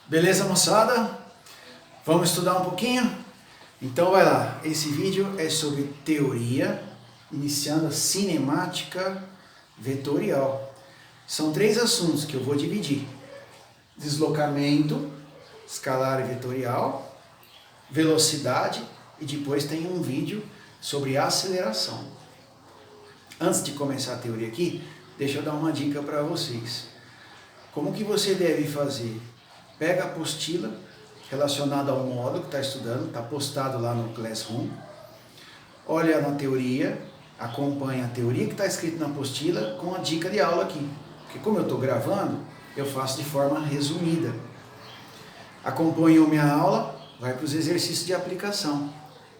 Beleza, moçada? Vamos estudar um pouquinho? Então vai lá, esse vídeo é sobre teoria, iniciando a cinemática vetorial. São 3 assuntos que eu vou dividir: deslocamento, escalar e vetorial, velocidade e depois tem um vídeo sobre aceleração. Antes de começar a teoria aqui, deixa eu dar uma dica para vocês. Como que você deve fazer? Pega a apostila relacionada ao módulo que está estudando, está postado lá no Classroom. Olha na teoria, acompanha a teoria que está escrita na apostila com a dica de aula aqui. Porque como eu estou gravando, eu faço de forma resumida. Acompanha minha aula, vai para os exercícios de aplicação.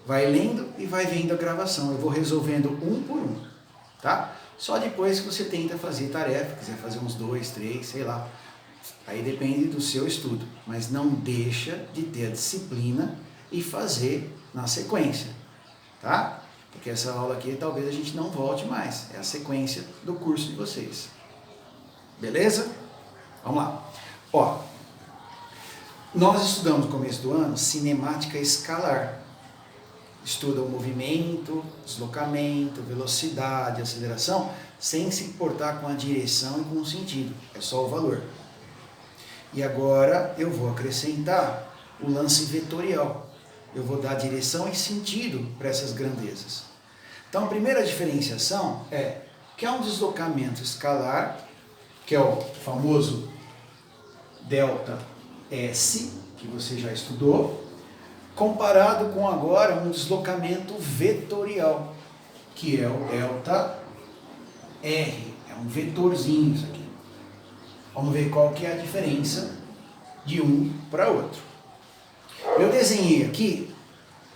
Vai lendo e vai vendo a gravação. Eu vou resolvendo um por um, tá? Só depois que você tenta fazer tarefa, quiser fazer uns 2, 3, sei lá. Aí depende do seu estudo, mas não deixa de ter a disciplina e fazer na sequência, tá? Porque essa aula aqui talvez a gente não volte mais, é a sequência do curso de vocês. Beleza? Vamos lá. Ó, nós estudamos no começo do ano cinemática escalar. Estuda o movimento, deslocamento, velocidade, aceleração, sem se importar com a direção e com o sentido, é só o valor. E agora eu vou acrescentar o lance vetorial. Eu vou dar direção e sentido para essas grandezas. Então a primeira diferenciação é que é um deslocamento escalar, que é o famoso delta S, que você já estudou, comparado com agora um deslocamento vetorial, que é o delta R, é um vetorzinho isso aqui. Vamos ver qual que é a diferença de um para outro. Eu desenhei aqui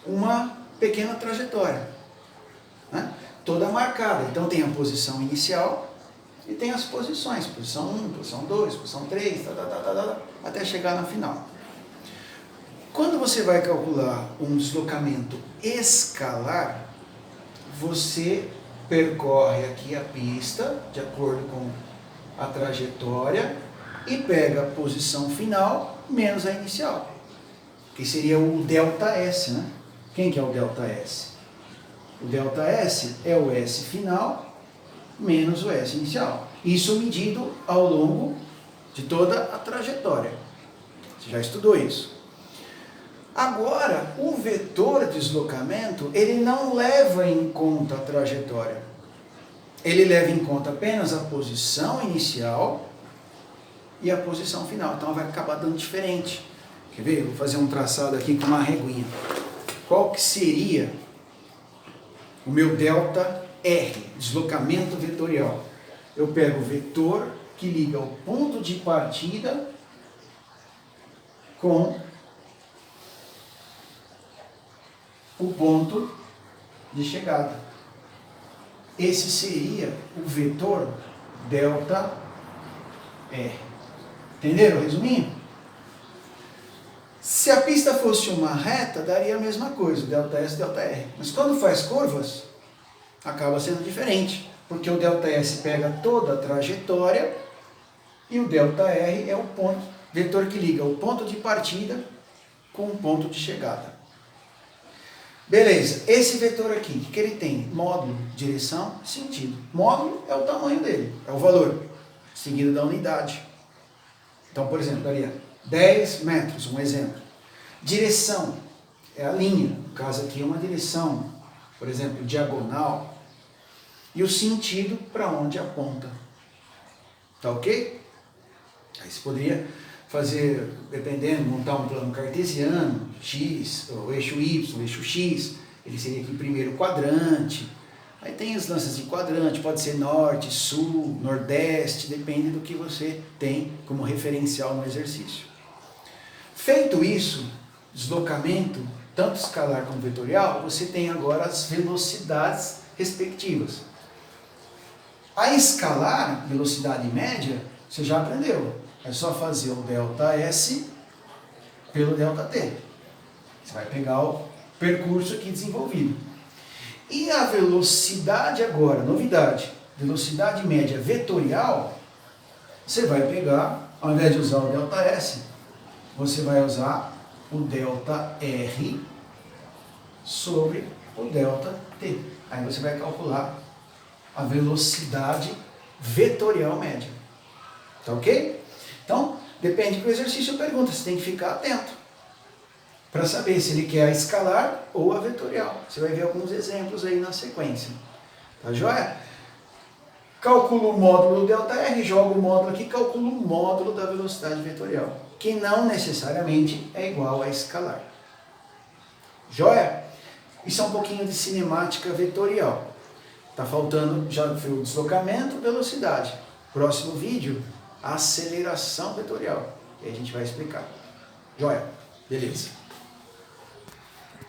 uma pequena trajetória, né? Toda marcada. Então tem a posição inicial e tem as posições, posição 1, posição 2, posição 3, até chegar na final. Quando você vai calcular um deslocamento escalar, você percorre aqui a pista de acordo com a trajetória e pega a posição final menos a inicial, que seria o delta S, né? Quem que é o delta S? O delta S é o S final menos o S inicial. Isso medido ao longo de toda a trajetória. Você já estudou isso. Agora, o vetor de deslocamento, ele não leva em conta a trajetória. Ele leva em conta apenas a posição inicial e a posição final. Então vai acabar dando diferente. Quer ver? Eu vou fazer um traçado aqui com uma reguinha. Qual que seria o meu delta R, deslocamento vetorial? Eu pego o vetor que liga o ponto de partida com o ponto de chegada. Esse seria o vetor delta R. Entenderam o resuminho? Se a pista fosse uma reta, daria a mesma coisa, delta S, delta R. Mas quando faz curvas, acaba sendo diferente, porque o delta S pega toda a trajetória e o delta R é o ponto, vetor que liga o ponto de partida com o ponto de chegada. Beleza, esse vetor aqui, o que ele tem? Módulo, direção, sentido. Módulo é o tamanho dele, é o valor, seguido da unidade. Então, por exemplo, daria 10 metros, um exemplo. Direção é a linha, no caso aqui é uma direção, por exemplo, diagonal. E o sentido para onde aponta. Tá ok? Aí você poderia fazer, dependendo, montar um plano cartesiano, X, o eixo Y, o eixo X, ele seria aqui o primeiro quadrante. Aí tem as lanças de quadrante, pode ser norte, sul, nordeste, depende do que você tem como referencial no exercício. Feito isso, deslocamento, tanto escalar como vetorial, você tem agora as velocidades respectivas. A escalar, velocidade média, você já aprendeu. É só fazer o delta S pelo delta T. Você vai pegar o percurso aqui desenvolvido. E a velocidade agora, novidade, velocidade média vetorial, você vai pegar, ao invés de usar o delta S, você vai usar o ΔR sobre o ΔT. Aí você vai calcular a velocidade vetorial média. Tá ok? Então, depende do exercício pergunta, você tem que ficar atento para saber se ele quer a escalar ou a vetorial. Você vai ver alguns exemplos aí na sequência. Tá joia? Calcula o módulo ΔR, joga o módulo aqui, calcula o módulo da velocidade vetorial, que não necessariamente é igual a escalar. Joia? Isso é um pouquinho de cinemática vetorial. Tá faltando, já foi o deslocamento, velocidade. Próximo vídeo, aceleração vetorial. E a gente vai explicar. Joia? Beleza.